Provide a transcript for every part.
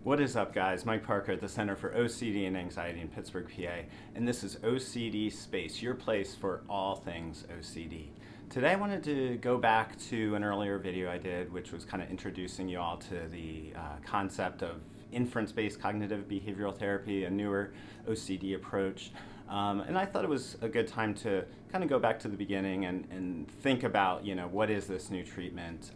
What is up, guys? Mike Parker at the Center for OCD and Anxiety in Pittsburgh, PA, and this is OCD Space, your place for all things OCD. Today I wanted to go back to an earlier video I did, which was kind of introducing you all to the concept of inference-based cognitive behavioral therapy, a newer OCD approach. And I thought it was a good time to kind of go back to the beginning and think about, what is this new treatment?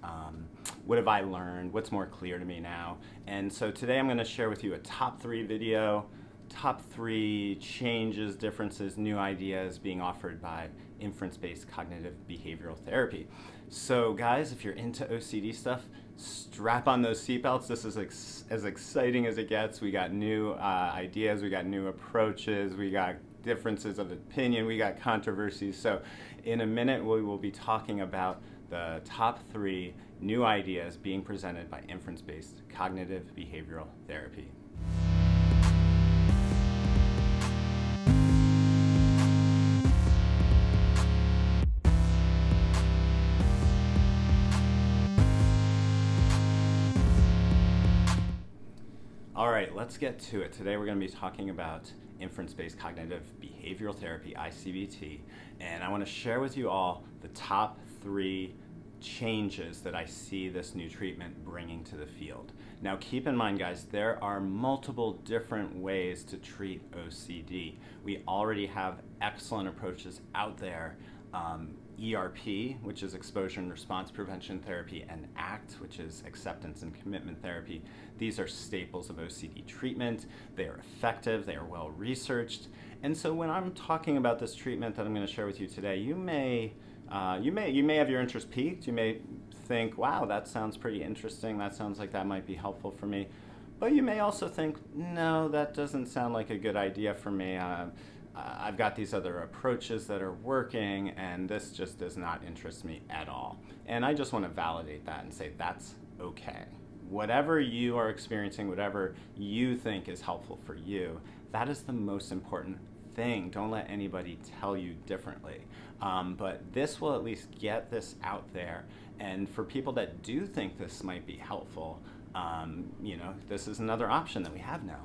What have I learned? What's more clear to me now? And so today I'm going to share with you a top 3 video, top 3 changes, differences, new ideas being offered by inference-based cognitive behavioral therapy. So guys, if you're into OCD stuff, strap on those seatbelts. This is as exciting as it gets. We got new ideas, we got new approaches, we got differences of opinion, we got controversies. So in a minute we will be talking about the top 3 new ideas being presented by inference-based cognitive behavioral therapy. All right, let's get to it. Today we're going to be talking about inference-based cognitive behavioral therapy, I-CBT, and I want to share with you all the top 3 changes that I see this new treatment bringing to the field. Now keep in mind, guys, there are multiple different ways to treat OCD. We already have excellent approaches out there. ERP, which is exposure and response prevention therapy, and ACT, which is acceptance and commitment therapy. These are staples of OCD treatment. They are effective, they are well researched. And so when I'm talking about this treatment that I'm going to share with you today, you may have your interest piqued. You may think, wow, that sounds pretty interesting. That sounds like that might be helpful for me. But you may also think, no, that doesn't sound like a good idea for me. I've got these other approaches that are working, and this just does not interest me at all. And I just want to validate that and say that's okay. Whatever you are experiencing, whatever you think is helpful for you, that is the most important thing. Don't let anybody tell you differently. But this will at least get this out there. And for people that do think this might be helpful, this is another option that we have now.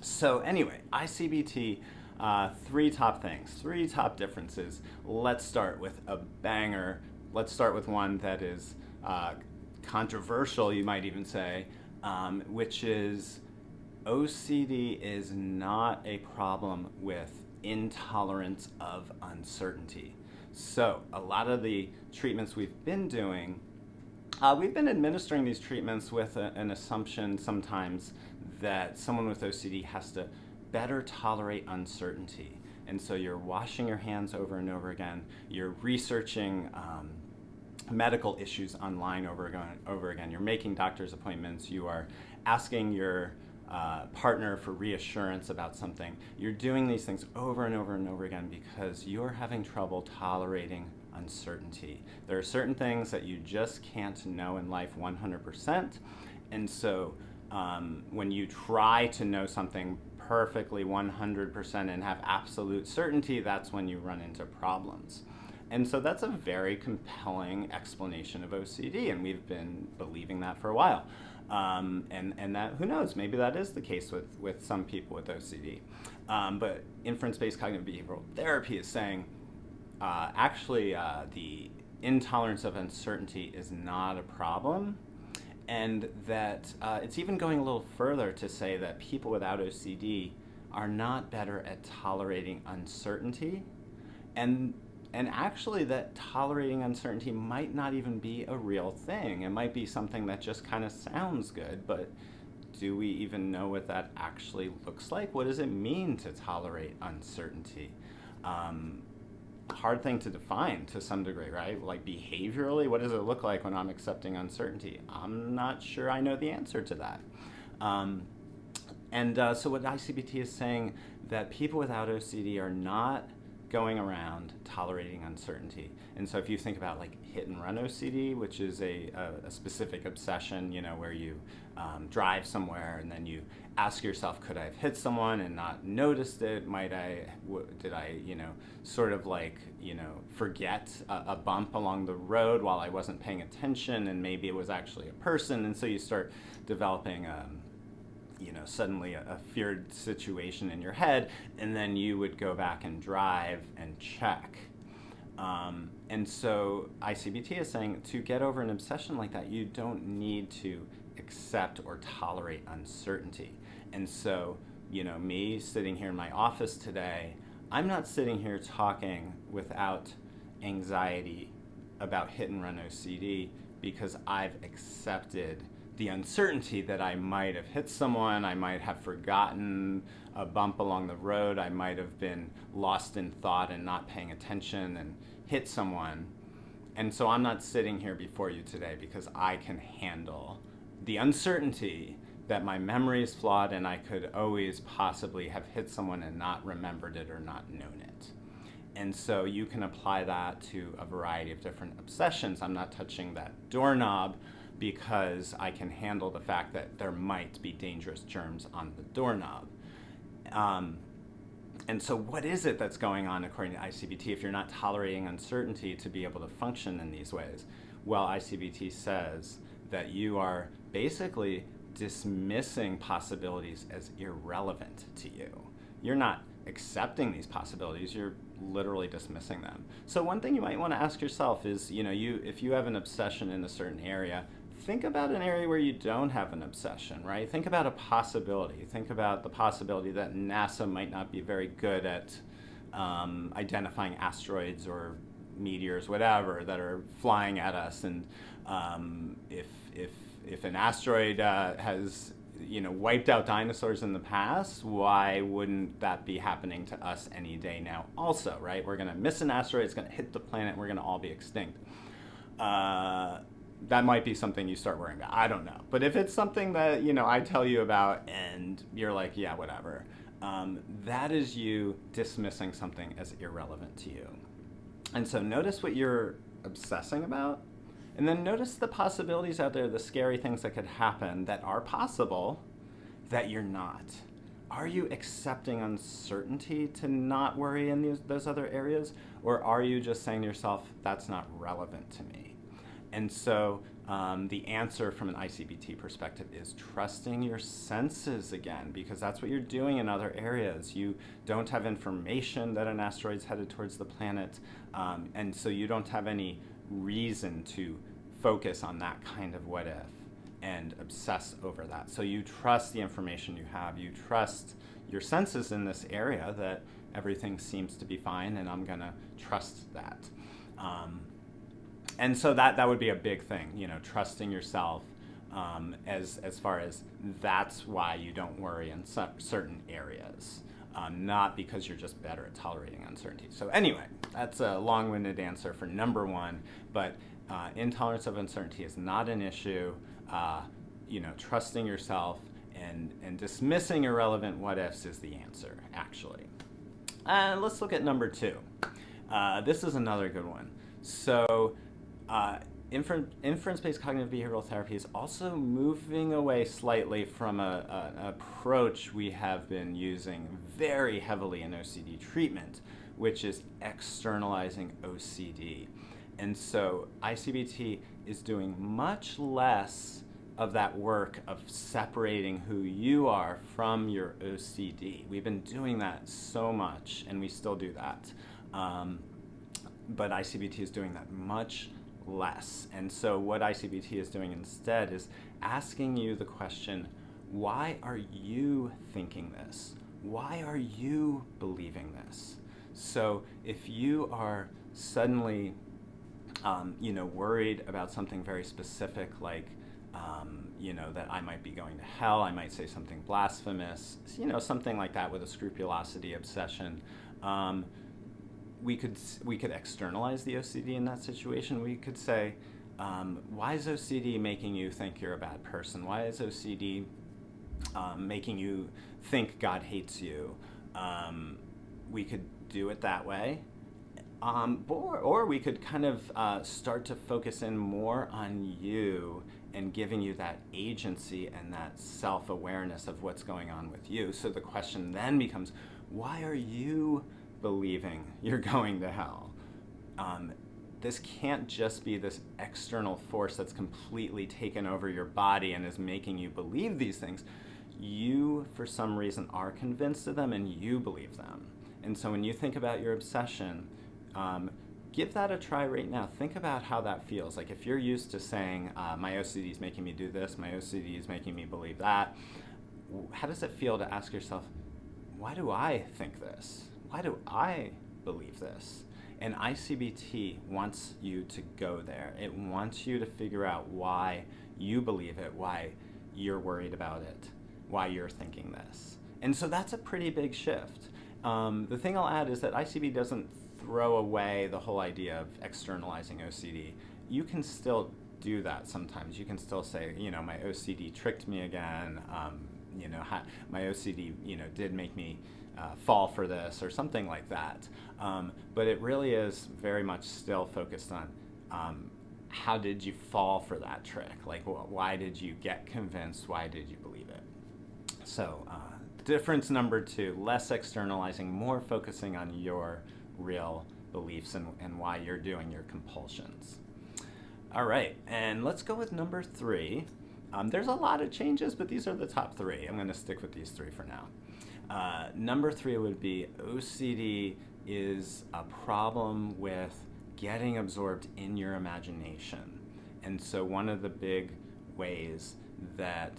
So anyway, I-CBT, 3 top things, 3 top differences. Let's start with a banger. Let's start with one that is controversial, you might even say, which is OCD is not a problem with intolerance of uncertainty. So a lot of the treatments we've been doing, we've been administering these treatments with an assumption sometimes that someone with OCD has to better tolerate uncertainty. And so you're washing your hands over and over again. You're researching medical issues online over again. You're making doctor's appointments. You are asking your partner for reassurance about something. You're doing these things over and over and over again because you're having trouble tolerating uncertainty. There are certain things that you just can't know in life 100%. And so when you try to know something perfectly 100% and have absolute certainty, that's when you run into problems. And so that's a very compelling explanation of OCD, and we've been believing that for a while. And that, who knows, maybe that is the case with some people with OCD. But inference-based cognitive behavioral therapy is saying, the intolerance of uncertainty is not a problem, and that it's even going a little further to say that people without OCD are not better at tolerating uncertainty, and actually that tolerating uncertainty might not even be a real thing. It might be something that just kind of sounds good, but do we even know what that actually looks like? What does it mean to tolerate uncertainty? Hard thing to define to some degree, right? Like behaviorally, what does it look like when I'm accepting uncertainty? I'm not sure I know the answer to that. So what I-CBT is saying, that people without OCD are not going around tolerating uncertainty. And so if you think about like hit and run OCD, which is a specific obsession, where you drive somewhere and then you ask yourself, could I have hit someone and not noticed it? Did I, forget a bump along the road while I wasn't paying attention, and maybe it was actually a person, and so you start developing suddenly a feared situation in your head, and then you would go back and drive and check. And so I-CBT is saying to get over an obsession like that, you don't need to accept or tolerate uncertainty. And so, me sitting here in my office today, I'm not sitting here talking without anxiety about hit and run OCD because I've accepted the uncertainty that I might have hit someone, I might have forgotten a bump along the road, I might have been lost in thought and not paying attention and hit someone. And so I'm not sitting here before you today because I can handle the uncertainty that my memory is flawed and I could always possibly have hit someone and not remembered it or not known it. And so you can apply that to a variety of different obsessions. I'm not touching that doorknob because I can handle the fact that there might be dangerous germs on the doorknob. And so what is it that's going on according to I-CBT if you're not tolerating uncertainty to be able to function in these ways? Well, I-CBT says that you are basically dismissing possibilities as irrelevant to you. You're not accepting these possibilities, you're literally dismissing them. So one thing you might want to ask yourself is, if you have an obsession in a certain area, think about an area where you don't have an obsession, right? Think about a possibility. Think about the possibility that NASA might not be very good at identifying asteroids or meteors, whatever, that are flying at us. And if an asteroid has wiped out dinosaurs in the past, why wouldn't that be happening to us any day now also, right? We're going to miss an asteroid, it's going to hit the planet, and we're going to all be extinct. That might be something you start worrying about. I don't know. But if it's something that, I tell you about and you're like, yeah, whatever, that is you dismissing something as irrelevant to you. And so notice what you're obsessing about, and then notice the possibilities out there, the scary things that could happen that are possible that you're not. Are you accepting uncertainty to not worry in those other areas? Or are you just saying to yourself, that's not relevant to me? And so the answer from an I-CBT perspective is trusting your senses again, because that's what you're doing in other areas. You don't have information that an asteroid's headed towards the planet, and so you don't have any reason to focus on that kind of what if and obsess over that. So you trust the information you have. You trust your senses in this area that everything seems to be fine, and I'm going to trust that. And so that would be a big thing, trusting yourself as far as that's why you don't worry in certain areas, not because you're just better at tolerating uncertainty. So anyway, that's a long-winded answer for number one, but intolerance of uncertainty is not an issue. Trusting yourself and dismissing irrelevant what-ifs is the answer, actually. Let's look at number two. This is another good one. So inference-based cognitive behavioral therapy is also moving away slightly from an approach we have been using very heavily in OCD treatment, which is externalizing OCD. And so I-CBT is doing much less of that work of separating who you are from your OCD. We've been doing that so much, and we still do that. But I-CBT is doing that much less. And so what I-CBT is doing instead is asking you the question, why are you thinking this? Why are you believing this? So if you are suddenly worried about something very specific, like that I might be going to hell, I might say something blasphemous, something like that with a scrupulosity obsession, we could externalize the OCD in that situation. We could say, why is OCD making you think you're a bad person? Why is OCD making you think God hates you? We could do it that way. Or we could kind of start to focus in more on you and giving you that agency and that self-awareness of what's going on with you. So the question then becomes, why are you believing you're going to hell? This can't just be this external force that's completely taken over your body and is making you believe these things. you, for some reason, are convinced of them and you believe them. And so when you think about your obsession, give that a try right now. Think about how that feels. Like if you're used to saying, my OCD is making me do this, my OCD is making me believe that, how does it feel to ask yourself, why do I think this? Why do I believe this? And I-CBT wants you to go there. It wants you to figure out why you believe it, why you're worried about it, why you're thinking this. And so that's a pretty big shift. The thing I'll add is that I-CBT doesn't throw away the whole idea of externalizing OCD. You can still do that sometimes. You can still say, my OCD tricked me again. My OCD, did make me fall for this or something like that. But it really is very much still focused on how did you fall for that trick? Like, why did you get convinced? Why did you believe it? So difference number 2, less externalizing, more focusing on your real beliefs and why you're doing your compulsions. All right, and let's go with number 3. There's a lot of changes, but these are the top 3. I'm going to stick with these 3 for now. Number 3 would be OCD is a problem with getting absorbed in your imagination. And so one of the big ways that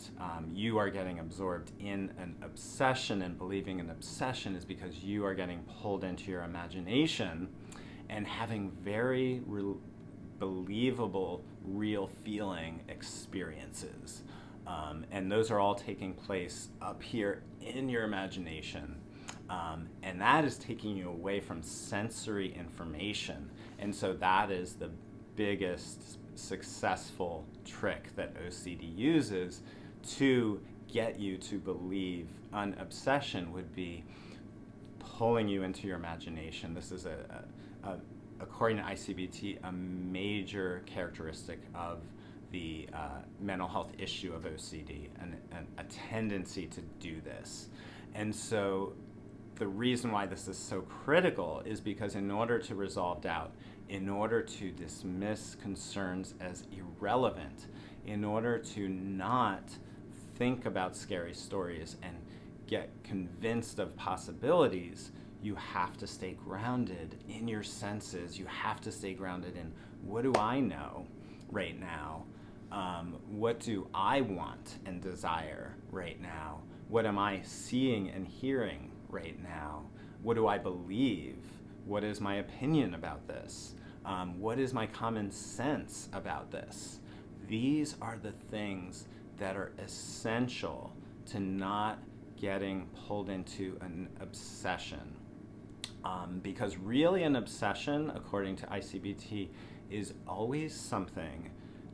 you are getting absorbed in an obsession and believing an obsession is because you are getting pulled into your imagination and having very believable, real feeling experiences. And those are all taking place up here in your imagination. And that is taking you away from sensory information. And so that is the biggest successful trick that OCD uses to get you to believe an obsession would be pulling you into your imagination. This is according to I-CBT, a major characteristic of the mental health issue of OCD, and a tendency to do this. And so the reason why this is so critical is because in order to resolve doubt, in order to dismiss concerns as irrelevant, in order to not think about scary stories and get convinced of possibilities, you have to stay grounded in your senses. You have to stay grounded in, what do I know right now? What do I want and desire right now? What am I seeing and hearing right now? What do I believe? What is my opinion about this? What is my common sense about this? These are the things that are essential to not getting pulled into an obsession. Because really an obsession, according to I-CBT, is always something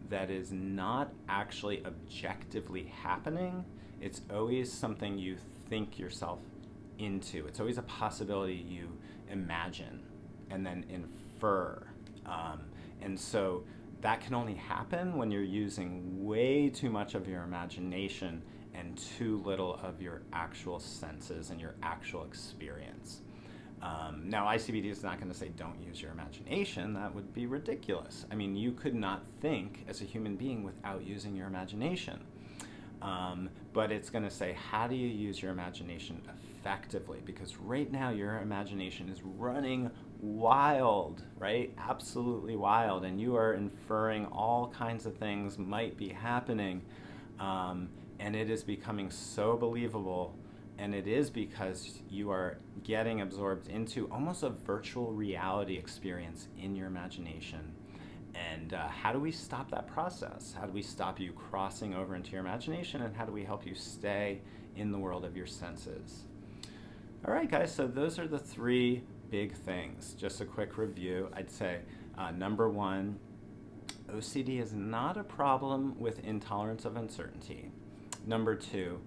that is not actually objectively happening. It's always something you think yourself into. It's always a possibility you imagine and then infer. And so that can only happen when you're using way too much of your imagination and too little of your actual senses and your actual experience. Now, I-CBT is not going to say don't use your imagination. That would be ridiculous. I mean, you could not think as a human being without using your imagination. But it's going to say, how do you use your imagination effectively? Because right now your imagination is running wild, right? Absolutely wild. And you are inferring all kinds of things might be happening. And it is becoming so believable. And it is because you are getting absorbed into almost a virtual reality experience in your imagination. And how do we stop that process? How do we stop you crossing over into your imagination? And how do we help you stay in the world of your senses? All right, guys, so those are the 3 big things. Just a quick review. I'd say number 1, OCD is not a problem with intolerance of uncertainty. Number 2,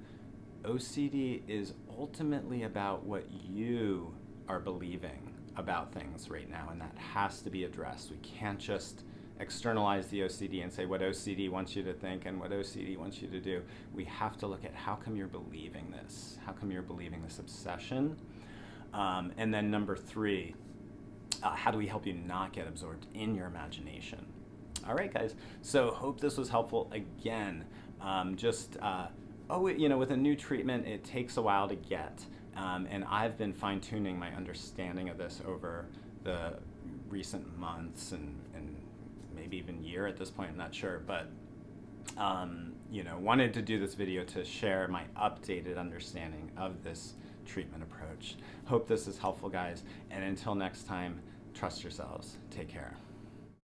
OCD is ultimately about what you are believing about things right now, and that has to be addressed. We can't just externalize the OCD and say what OCD wants you to think and what OCD wants you to do. We have to look at how come you're believing this? How come you're believing this obsession? And then number 3, how do we help you not get absorbed in your imagination? All right, guys, so hope this was helpful. Again, just with a new treatment, it takes a while to get. And I've been fine-tuning my understanding of this over the recent months and maybe even year at this point, I'm not sure. But, wanted to do this video to share my updated understanding of this treatment approach. Hope this is helpful, guys. And until next time, trust yourselves. Take care.